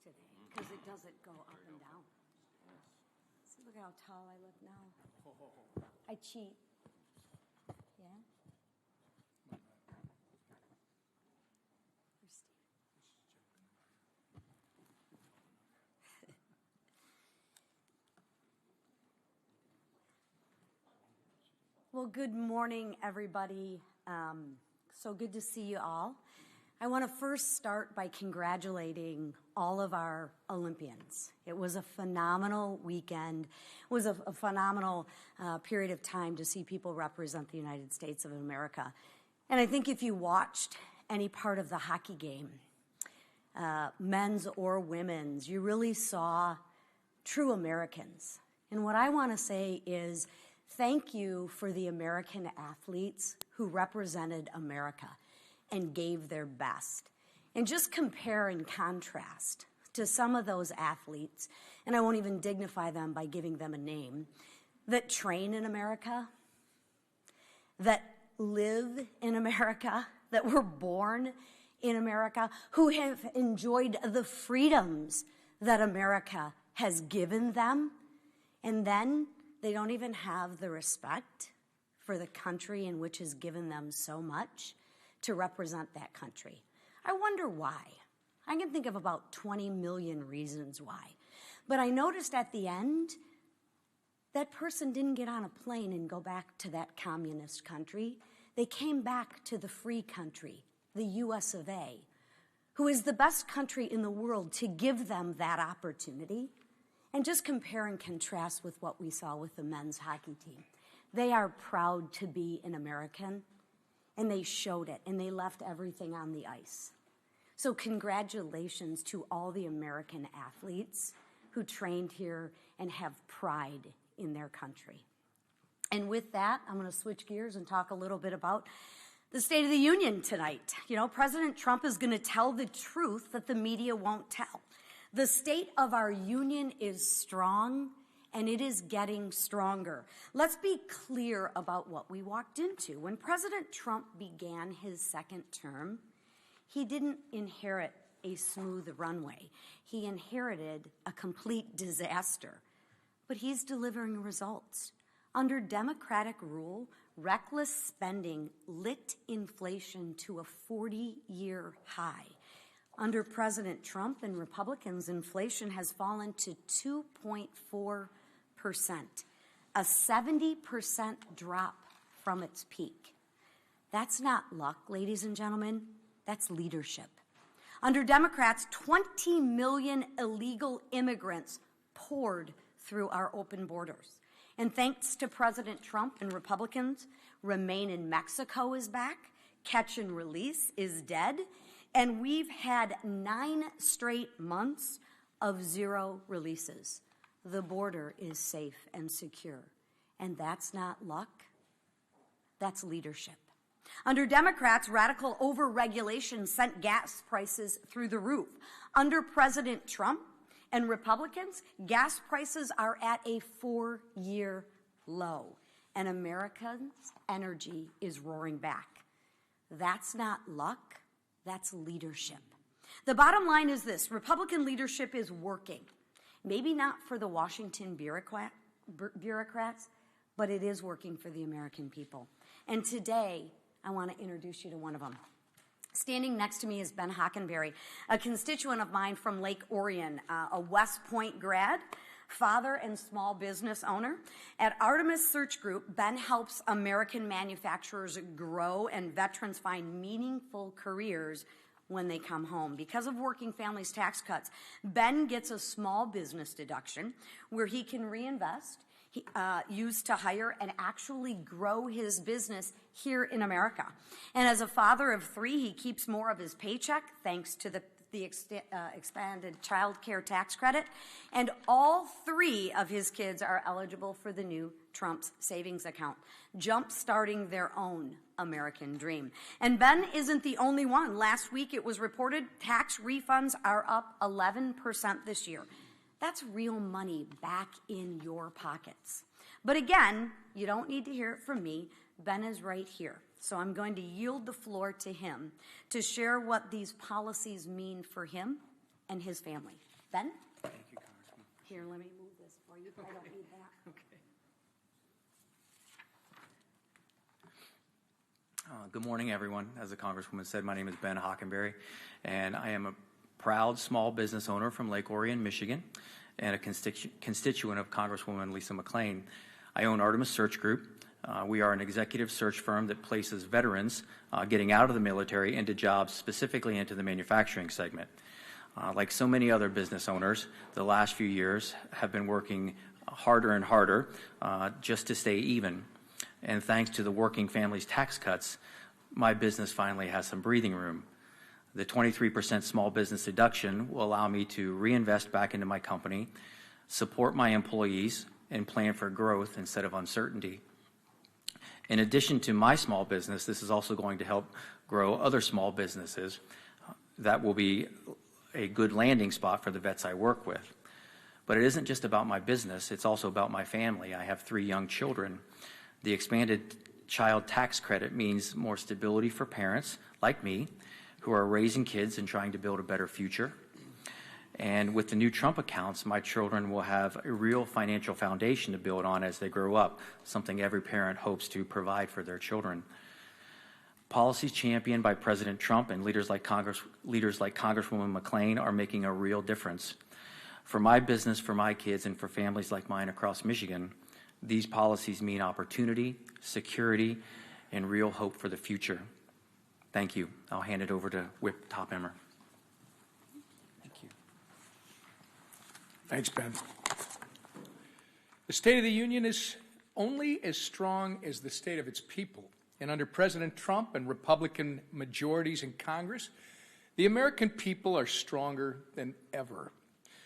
today because it doesn't go up and down. See, look how tall I look now. I cheat. Yeah? Where's Steve? Well, good morning, everybody. So good to see you all. I want to first start by congratulating all of our Olympians. It was a phenomenal weekend. It was a phenomenal period of time to see people represent the United States of America. And I think if you watched any part of the hockey game, men's or women's, you really saw true Americans. And what I want to say is thank you for the American athletes who represented America and gave their best. And just compare and contrast to some of those athletes, and I won't even dignify them by giving them a name, that train in America, that live in America, that were born in America, who have enjoyed the freedoms that America has given them, and then they don't even have the respect for the country in which has given them so much to represent that country. I wonder why. I can think of about 20 million reasons why. But I noticed at the end, that person didn't get on a plane and go back to that communist country. They came back to the free country, the US of A, who is the best country in the world to give them that opportunity. And just compare and contrast with what we saw with the men's hockey team. They are proud to be an American, and they showed it, and they left everything on the ice. So congratulations to all the American athletes who trained here and have pride in their country. And with that, I'm going to switch gears and talk a little bit about the State of the Union tonight. You know, President Trump is going to tell the truth that the media won't tell. The state of our union is strong, and it is getting stronger. Let's be clear about what we walked into. When President Trump began his second term, he didn't inherit a smooth runway. He inherited a complete disaster. But he's delivering results. Under Democratic rule, reckless spending licked inflation to a 40-year high. Under President Trump and Republicans, inflation has fallen to 2.4%, a 70% drop from its peak. That's not luck, ladies and gentlemen. That's leadership. Under Democrats, 20 million illegal immigrants poured through our open borders. And thanks to President Trump and Republicans, Remain in Mexico is back, Catch and Release is dead, and we've had 9 straight months of zero releases. The border is safe and secure. And that's not luck. That's leadership. Under Democrats, radical overregulation sent gas prices through the roof. Under President Trump and Republicans, gas prices are at a 4-year low. And Americans' energy is roaring back. That's not luck. That's leadership. The bottom line is this: Republican leadership is working. Maybe not for the Washington bureaucrats, but it is working for the American people. And today, I want to introduce you to one of them. Standing next to me is Ben Hockenberry, a constituent of mine from Lake Orion, a West Point grad, father and small business owner. At Artemis Search Group, Ben helps American manufacturers grow and veterans find meaningful careers when they come home. Because of working families' tax cuts, Ben gets a small business deduction where he can reinvest, use to hire and actually grow his business here in America. And as a father of 3, he keeps more of his paycheck thanks to the expanded child care tax credit, and all 3 of his kids are eligible for the new Trump's savings account, jump-starting their own American dream. And Ben isn't the only one. Last week it was reported tax refunds are up 11% this year. That's real money back in your pockets. But again, you don't need to hear it from me. Ben is right here. So I'm going to yield the floor to him to share what these policies mean for him and his family. Ben? Thank you, Congressman. Here, let me move this for you. I don't need that. Okay. Good morning, everyone. As the Congresswoman said, my name is Ben Hockenberry, and I am a proud small business owner from Lake Orion, Michigan, and a constituent of Congresswoman Lisa McClain. I own Artemis Search Group. We are an executive search firm that places veterans getting out of the military into jobs, specifically into the manufacturing segment. Like so many other business owners, the last few years have been working harder and harder just to stay even. And thanks to the Working Families tax cuts, my business finally has some breathing room. The 23% small business deduction will allow me to reinvest back into my company, support my employees, and plan for growth instead of uncertainty. In addition to my small business, this is also going to help grow other small businesses. That will be a good landing spot for the vets I work with. But it isn't just about my business, it's also about my family. I have 3 young children. The expanded child tax credit means more stability for parents like me who are raising kids and trying to build a better future. And with the new Trump accounts, my children will have a real financial foundation to build on as they grow up, something every parent hopes to provide for their children. Policies championed by President Trump and leaders like Congresswoman McClain are making a real difference. For my business, for my kids, and for families like mine across Michigan, these policies mean opportunity, security, and real hope for the future. Thank you. I'll hand it over to Whip Tom Emmer. Thank you. Thanks, Ben. The State of the Union is only as strong as the state of its people. And under President Trump and Republican majorities in Congress, the American people are stronger than ever.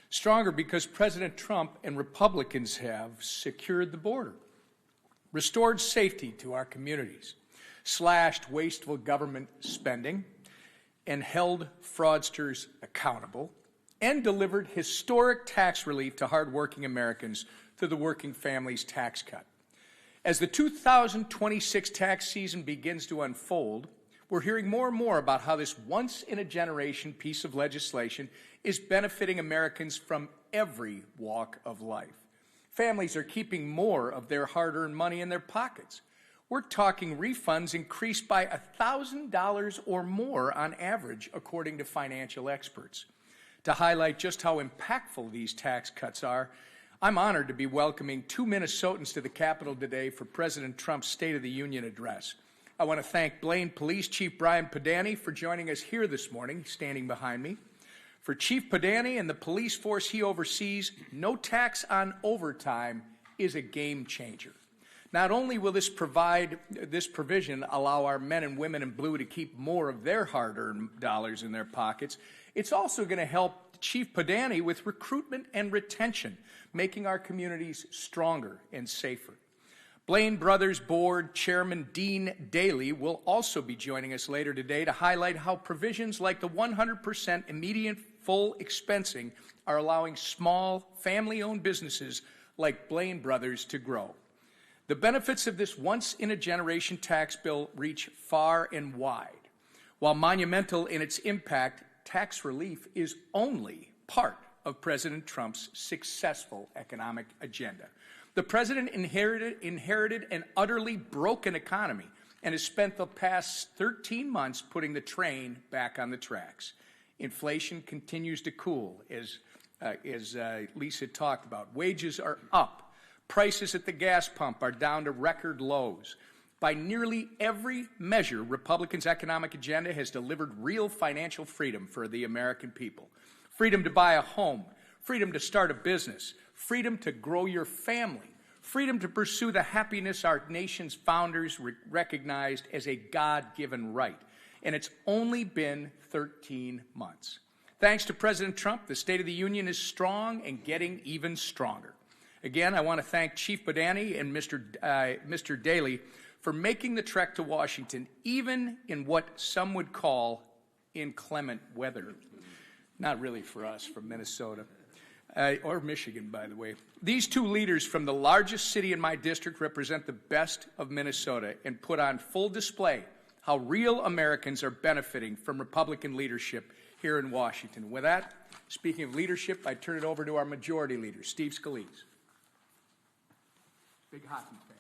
Stronger because President Trump and Republicans have secured the border, restored safety to our communities, slashed wasteful government spending, and held fraudsters accountable, and delivered historic tax relief to hardworking Americans through the Working Families tax cut. As the 2026 tax season begins to unfold, we're hearing more and more about how this once-in-a-generation piece of legislation is benefiting Americans from every walk of life. Families are keeping more of their hard-earned money in their pockets. We're talking refunds increased by $1,000 or more on average, according to financial experts. To highlight just how impactful these tax cuts are, I'm honored to be welcoming 2 Minnesotans to the Capitol today for President Trump's State of the Union address. I want to thank Blaine Police Chief Brian Padani for joining us here this morning, standing behind me. For Chief Padani and the police force he oversees, no tax on overtime is a game changer. Not only will this provision allow our men and women in blue to keep more of their hard-earned dollars in their pockets, it's also going to help Chief Padani with recruitment and retention, making our communities stronger and safer. Blaine Brothers Board Chairman Dean Daly will also be joining us later today to highlight how provisions like the 100% immediate full expensing are allowing small, family-owned businesses like Blaine Brothers to grow. The benefits of this once-in-a-generation tax bill reach far and wide. While monumental in its impact, tax relief is only part of President Trump's successful economic agenda. The president inherited an utterly broken economy and has spent the past 13 months putting the train back on the tracks. Inflation continues to cool, as Lisa talked about. Wages are up. Prices at the gas pump are down to record lows. By nearly every measure, Republicans' economic agenda has delivered real financial freedom for the American people. Freedom to buy a home, freedom to start a business, freedom to grow your family, freedom to pursue the happiness our nation's founders recognized as a God-given right. And it's only been 13 months. Thanks to President Trump, the State of the Union is strong and getting even stronger. Again, I want to thank Chief Padani and Mr. Daly for making the trek to Washington, even in what some would call inclement weather. Not really for us from Minnesota, or Michigan, by the way. These 2 leaders from the largest city in my district represent the best of Minnesota and put on full display how real Americans are benefiting from Republican leadership here in Washington. With that, speaking of leadership, I turn it over to our Majority Leader, Steve Scalise. Big hockey fan.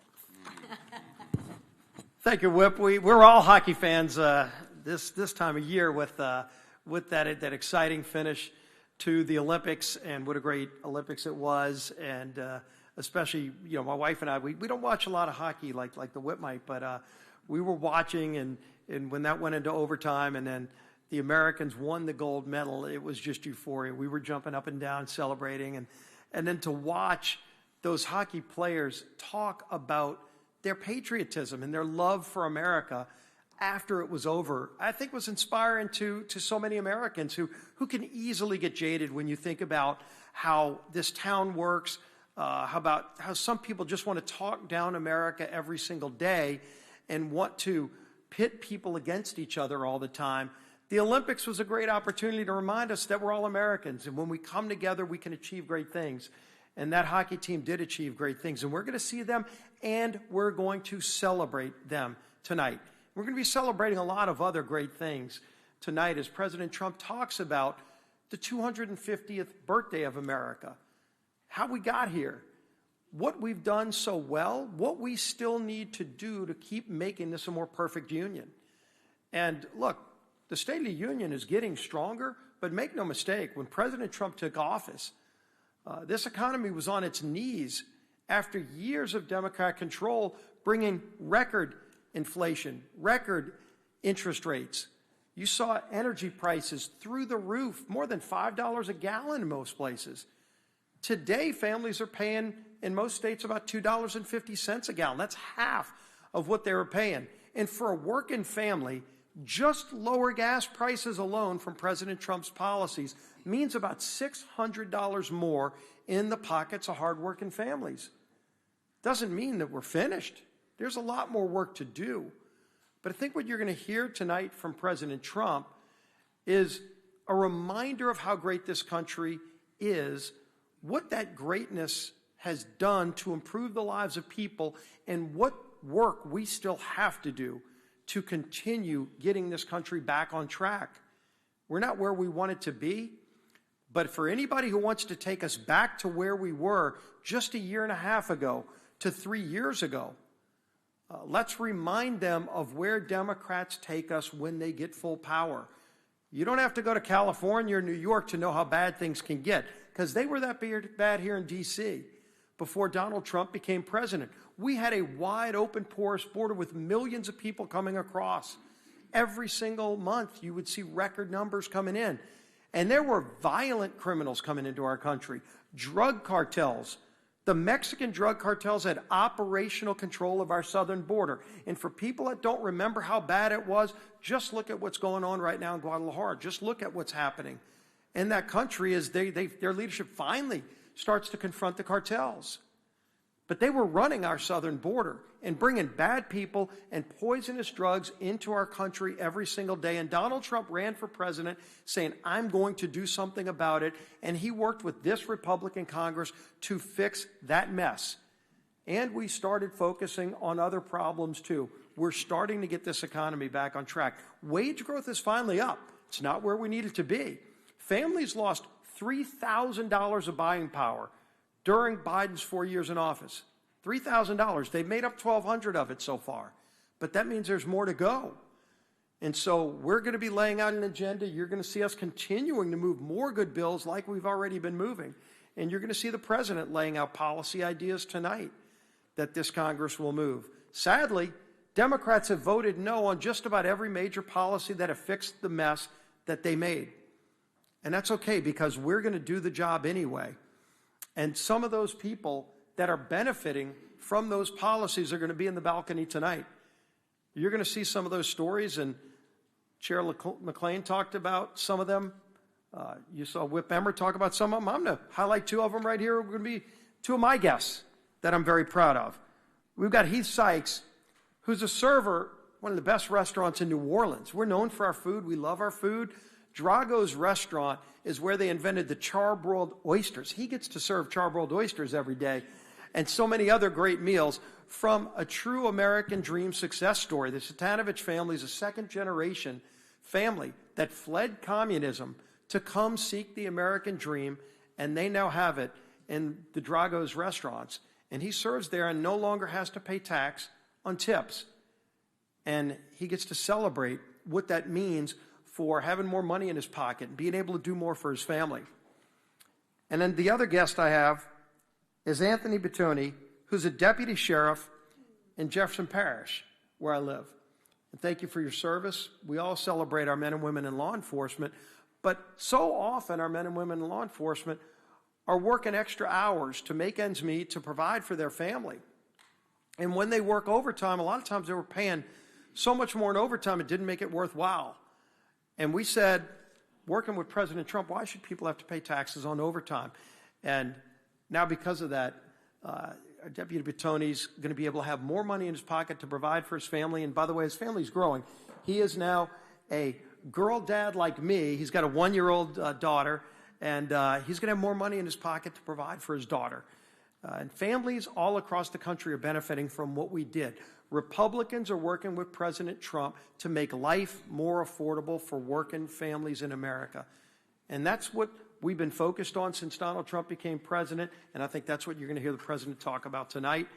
Thank you, Whip. We're all hockey fans this time of year with that exciting finish to the Olympics, and what a great Olympics it was. And especially, my wife and I, we don't watch a lot of hockey like the Whip might, but we were watching, and when that went into overtime, and then the Americans won the gold medal, it was just euphoria. We were jumping up and down, celebrating, and then to watch those hockey players talk about their patriotism and their love for America after it was over, I think was inspiring to so many Americans who can easily get jaded when you think about how this town works, how some people just want to talk down America every single day and want to pit people against each other all the time. The Olympics was a great opportunity to remind us that we're all Americans, and when we come together, we can achieve great things. And that hockey team did achieve great things, and we're going to see them, and we're going to celebrate them tonight. We're going to be celebrating a lot of other great things tonight as President Trump talks about the 250th birthday of America, how we got here, what we've done so well, what we still need to do to keep making this a more perfect union. And look, the State of the Union is getting stronger, but make no mistake, when President Trump took office, this economy was on its knees after years of Democrat control, bringing record inflation, record interest rates. You saw energy prices through the roof, more than $5 a gallon in most places. Today, families are paying, in most states, about $2.50 a gallon. That's half of what they were paying. And for a working family, just lower gas prices alone from President Trump's policies means about $600 more in the pockets of hardworking families. Doesn't mean that we're finished. There's a lot more work to do. But I think what you're going to hear tonight from President Trump is a reminder of how great this country is, what that greatness has done to improve the lives of people, and what work we still have to do to continue getting this country back on track. We're not where we want it to be, but for anybody who wants to take us back to where we were just a year and a half ago to 3 years ago, let's remind them of where Democrats take us when they get full power. You don't have to go to California or New York to know how bad things can get, because they were that bad here in D.C. before Donald Trump became president. We had a wide open, porous border with millions of people coming across. Every single month, you would see record numbers coming in. And there were violent criminals coming into our country, drug cartels. The Mexican drug cartels had operational control of our southern border. And for people that don't remember how bad it was, just look at what's going on right now in Guadalajara. Just look at what's happening in that country as their leadership finally starts to confront the cartels. But they were running our southern border and bringing bad people and poisonous drugs into our country every single day. And Donald Trump ran for president saying, I'm going to do something about it. And he worked with this Republican Congress to fix that mess. And we started focusing on other problems too. We're starting to get this economy back on track. Wage growth is finally up. It's not where we need it to be. Families lost $3,000 of buying power during Biden's 4 years in office. $3,000. They've made up $1,200 of it so far. But that means there's more to go. And so we're going to be laying out an agenda. You're going to see us continuing to move more good bills like we've already been moving. And you're going to see the president laying out policy ideas tonight that this Congress will move. Sadly, Democrats have voted no on just about every major policy that have fixed the mess that they made. And that's okay, because we're going to do the job anyway. And some of those people that are benefiting from those policies are going to be in the balcony tonight. You're going to see some of those stories, and Chair McClain talked about some of them. You saw Whip Emmer talk about some of them. I'm going to highlight two of them right here. We're going to be two of my guests that I'm very proud of. We've got Heath Sykes, who's a server, one of the best restaurants in New Orleans. We're known for our food. We love our food. Drago's Restaurant is where they invented the charbroiled oysters. He gets to serve charbroiled oysters every day, and so many other great meals from a true American dream success story. The Satanovich family is a second-generation family that fled communism to come seek the American dream, and they now have it in the Drago's restaurants. And he serves there and no longer has to pay tax on tips. And he gets to celebrate what that means for having more money in his pocket and being able to do more for his family. And then the other guest I have is Anthony Bettoni, who's a deputy sheriff in Jefferson Parish, where I live. And thank you for your service. We all celebrate our men and women in law enforcement, but so often our men and women in law enforcement are working extra hours to make ends meet, to provide for their family. And when they work overtime, a lot of times they were paying so much more in overtime, it didn't make it worthwhile. And we said, working with President Trump, why should people have to pay taxes on overtime? And now because of that, our Deputy Bettoni's going to be able to have more money in his pocket to provide for his family. And by the way, his family's growing. He is now a girl dad like me. He's got a 1-year-old daughter, and he's going to have more money in his pocket to provide for his daughter. And families all across the country are benefiting from what we did. Republicans are working with President Trump to make life more affordable for working families in America. And that's what we've been focused on since Donald Trump became president, and I think that's what you're going to hear the president talk about tonight,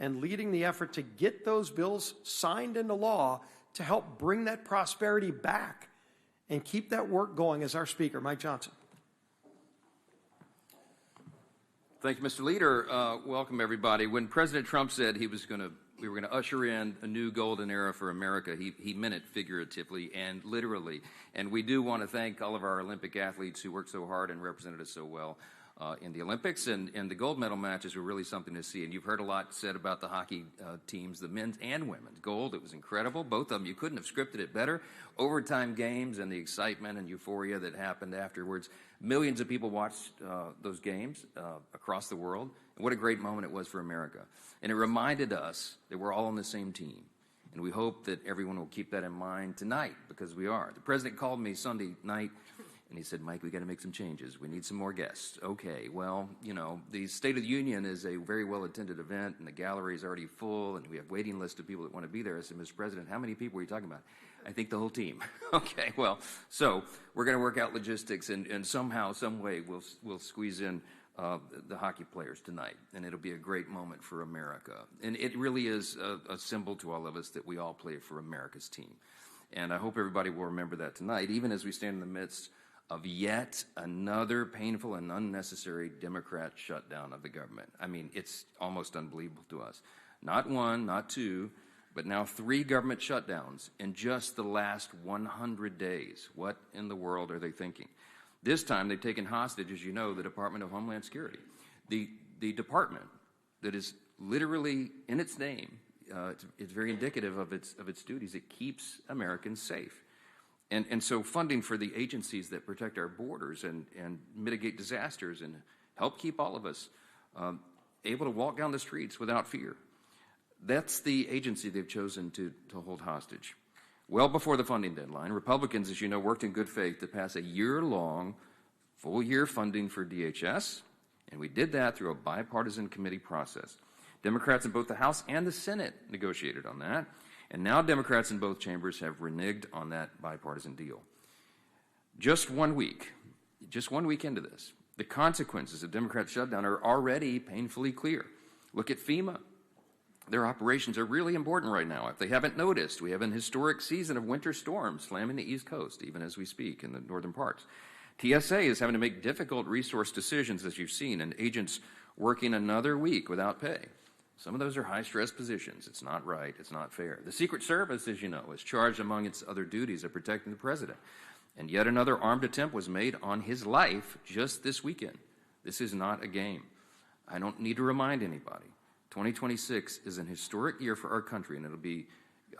and leading the effort to get those bills signed into law to help bring that prosperity back and keep that work going as our speaker, Mike Johnson. Thank you, Mr. Leader. Welcome, everybody. When President Trump said we were going to usher in a new golden era for America, he meant it figuratively and literally. And we do want to thank all of our Olympic athletes who worked so hard and represented us so well in the Olympics. And the gold medal matches were really something to see. And you've heard a lot said about the hockey teams, the men's and women's. Gold, it was incredible. Both of them, you couldn't have scripted it better. Overtime games and the excitement and euphoria that happened afterwards. Millions of people watched those games across the world. And what a great moment it was for America. And it reminded us that we're all on the same team. And we hope that everyone will keep that in mind tonight, because we are. The president called me Sunday night, and he said, Mike, we got to make some changes. We need some more guests. Okay, well, you know, the State of the Union is a very well-attended event, and the gallery is already full, and we have waiting lists of people that want to be there. I said, Mr. President, how many people are you talking about? I think the whole team. Okay, well, so we're going to work out logistics, and somehow, some way, we'll squeeze in the hockey players tonight, and it'll be a great moment for America. And it really is a symbol to all of us that we all play for America's team. And I hope everybody will remember that tonight, even as we stand in the midst of yet another painful and unnecessary Democrat shutdown of the government. I mean, it's almost unbelievable to us. Not one, not two, but now 3 government shutdowns in just the last 100 days. What in the world are they thinking? This time they've taken hostage, as you know, the Department of Homeland Security. The department that is literally in its name, it's very indicative of its duties. It keeps Americans safe. And so funding for the agencies that protect our borders and mitigate disasters and help keep all of us able to walk down the streets without fear. That's the agency they've chosen to hold hostage. Well before the funding deadline, Republicans, as you know, worked in good faith to pass a year-long, full-year funding for DHS, and we did that through a bipartisan committee process. Democrats in both the House and the Senate negotiated on that, and now Democrats in both chambers have reneged on that bipartisan deal. Just 1 week into this, the consequences of Democrat shutdown are already painfully clear. Look at FEMA. Their operations are really important right now. If they haven't noticed, we have an historic season of winter storms slamming the East Coast, even as we speak, in the northern parts. TSA is having to make difficult resource decisions, as you've seen, and agents working another week without pay. Some of those are high-stress positions. It's not right. It's not fair. The Secret Service, as you know, is charged among its other duties of protecting the president. And yet another armed attempt was made on his life just this weekend. This is not a game. I don't need to remind anybody. 2026 is an historic year for our country, and it'll be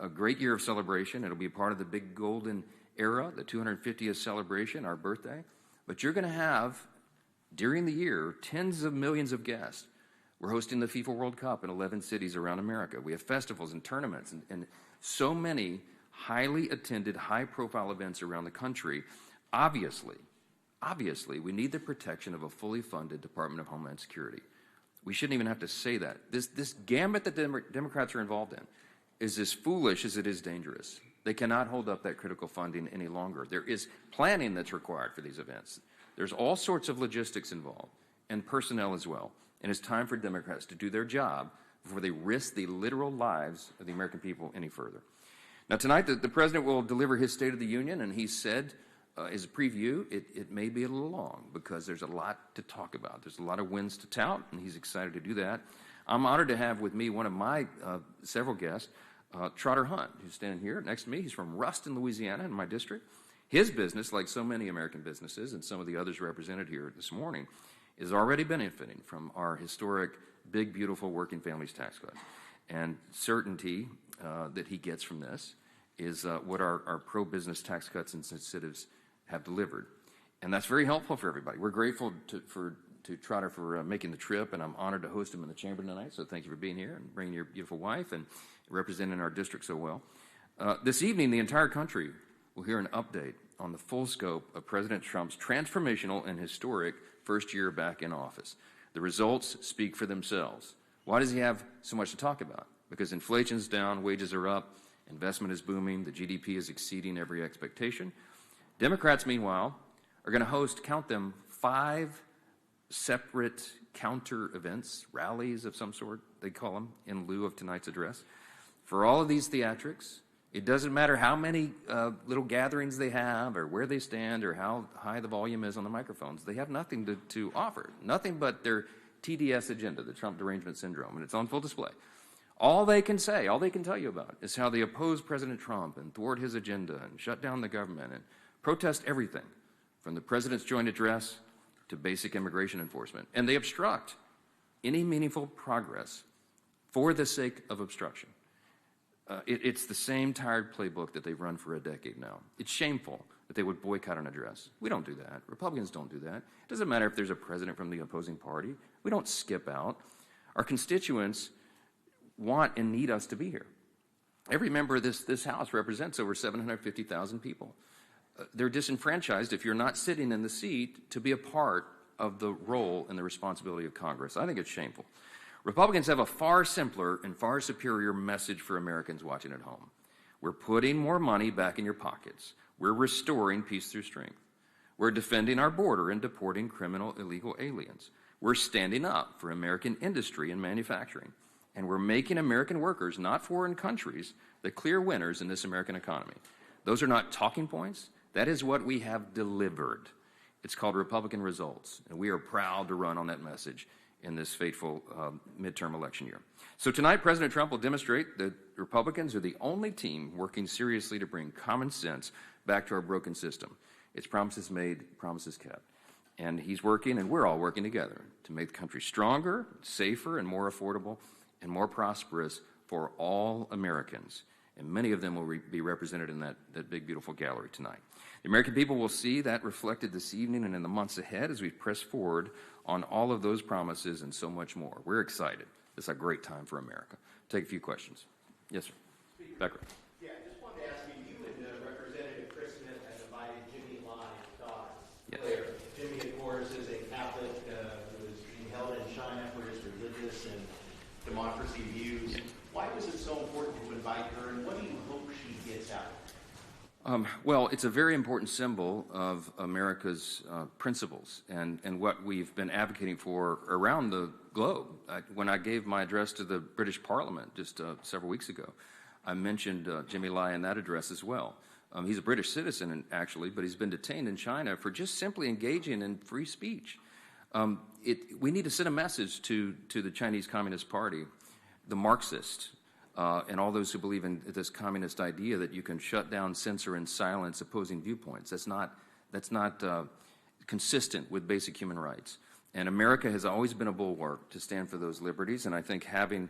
a great year of celebration. It'll be a part of the big golden era, the 250th celebration, our birthday. But you're going to have, during the year, tens of millions of guests. We're hosting the FIFA World Cup in 11 cities around America. We have festivals and tournaments and so many highly attended, high-profile events around the country. Obviously, we need the protection of a fully funded Department of Homeland Security. We shouldn't even have to say that. This gambit that Democrats are involved in is as foolish as it is dangerous. They cannot hold up that critical funding any longer. There is planning that's required for these events. There's all sorts of logistics involved and personnel as well. And it's time for Democrats to do their job before they risk the literal lives of the American people any further. Now, tonight, the President will deliver his State of the Union, and he said, as a preview, it may be a little long because there's a lot to talk about. There's a lot of wins to tout, and he's excited to do that. I'm honored to have with me one of my several guests, Trotter Hunt, who's standing here next to me. He's from Ruston, Louisiana, in my district. His business, like so many American businesses and some of the others represented here this morning, is already benefiting from our historic Big Beautiful Working Families Tax Cut. And certainty that he gets from this is what our pro-business tax cuts and incentives have delivered. And that's very helpful for everybody. We're grateful to Trotter for making the trip, and I'm honored to host him in the chamber tonight. So thank you for being here and bringing your beautiful wife and representing our district so well. This evening, the entire country will hear an update on the full scope of President Trump's transformational and historic first year back in office. The results speak for themselves. Why does he have so much to talk about? Because inflation's down, wages are up, investment is booming, the GDP is exceeding every expectation. Democrats, meanwhile, are going to host, count them, 5 separate counter events, rallies of some sort, they call them, in lieu of tonight's address. For all of these theatrics, it doesn't matter how many little gatherings they have or where they stand or how high the volume is on the microphones. They have nothing to offer, nothing but their TDS agenda, the Trump derangement syndrome, and it's on full display. All they can say, all they can tell you about is how they oppose President Trump and thwart his agenda and shut down the government and protest everything from the president's joint address to basic immigration enforcement. And they obstruct any meaningful progress for the sake of obstruction. It's the same tired playbook that they've run for a decade now. It's shameful that they would boycott an address. We don't do that. Republicans don't do that. It doesn't matter if there's a president from the opposing party. We don't skip out. Our constituents want and need us to be here. Every member of this House represents over 750,000 people. They're disenfranchised if you're not sitting in the seat to be a part of the role and the responsibility of Congress. I think it's shameful. Republicans have a far simpler and far superior message for Americans watching at home. We're putting more money back in your pockets. We're restoring peace through strength. We're defending our border and deporting criminal illegal aliens. We're standing up for American industry and manufacturing. And we're making American workers, not foreign countries, the clear winners in this American economy. Those are not talking points. That is what we have delivered. It's called Republican results, and we are proud to run on that message in this fateful midterm election year. So tonight, President Trump will demonstrate that Republicans are the only team working seriously to bring common sense back to our broken system. It's promises made, promises kept. And he's working, and we're all working together to make the country stronger, safer, and more affordable, and more prosperous for all Americans. And many of them will be represented in that big, beautiful gallery tonight. The American people will see that reflected this evening and in the months ahead as we press forward on all of those promises and so much more. We're excited. It's a great time for America. Take a few questions. Yes, sir. Becker. Yeah, I just wanted to ask you, and Representative Chris Smith have invited Jimmy Lai's daughter, Claire. Jimmy, of course, is a Catholic who is being held in China for his religious and democracy views. Why was it so important to invite her, and what do you hope she gets out of it? Well, it's a very important symbol of America's principles and what we've been advocating for around the globe. When I gave my address to the British Parliament just several weeks ago, I mentioned Jimmy Lai in that address as well. He's a British citizen, actually, but he's been detained in China for just simply engaging in free speech. We need to send a message to the Chinese Communist Party, the Marxists, and all those who believe in this communist idea that you can shut down, censor, and silence opposing viewpoints. That's not consistent with basic human rights. And America has always been a bulwark to stand for those liberties, and I think having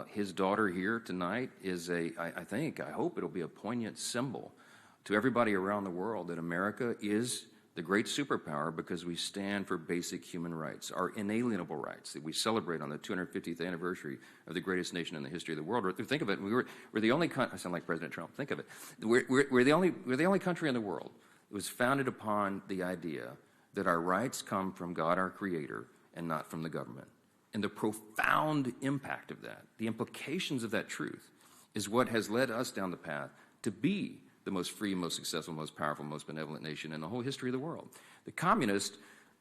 his daughter here tonight is I hope it'll be a poignant symbol to everybody around the world that America is the great superpower because we stand for basic human rights, our inalienable rights that we celebrate on the 250th anniversary of the greatest nation in the history of the world. Think of it, we're the only country, I sound like President Trump, think of it. We're the only country in the world that was founded upon the idea that our rights come from God, our Creator, and not from the government. And the profound impact of that, the implications of that truth, is what has led us down the path to be the most free, most successful, most powerful, most benevolent nation in the whole history of the world. The communists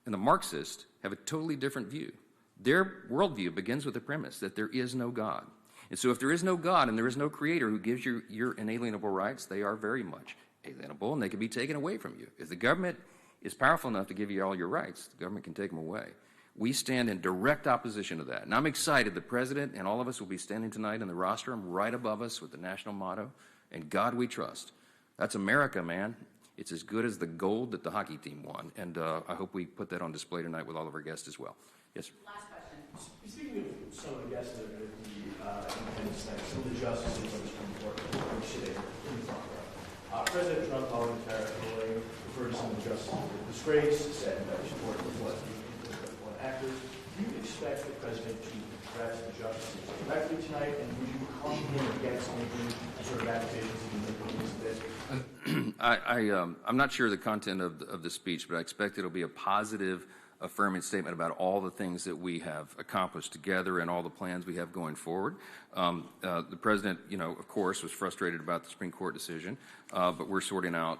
and the Marxists have a totally different view. Their worldview begins with the premise that there is no God. And so if there is no God and there is no creator who gives you your inalienable rights, they are very much alienable and they can be taken away from you. If the government is powerful enough to give you all your rights, the government can take them away. We stand in direct opposition to that. And I'm excited the President and all of us will be standing tonight in the rostrum right above us with the national motto, "In God We Trust." That's America, man. It's as good as the gold that the hockey team won. And I hope we put that on display tonight with all of our guests as well. Yes, sir. Last question. Speaking of some of the guests that are going to be independents tonight, some of the justices on the Supreme Court are sitting in the front row. President Trump, following the tariff ruling, referred to some of the justices as a disgrace, said that support was one actors. Do you expect the president to address the justices directly tonight, and would you caution him against making sort of accusations that he may use this? I'm not sure the content of the speech, but I expect it'll be a positive, affirming statement about all the things that we have accomplished together and all the plans we have going forward. The president, of course, was frustrated about the Supreme Court decision, but we're sorting out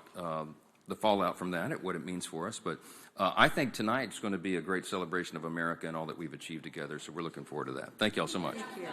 the fallout from that and what it means for us. But I think tonight's going to be a great celebration of America and all that we've achieved together, so we're looking forward to that. Thank you all so much. Thank you.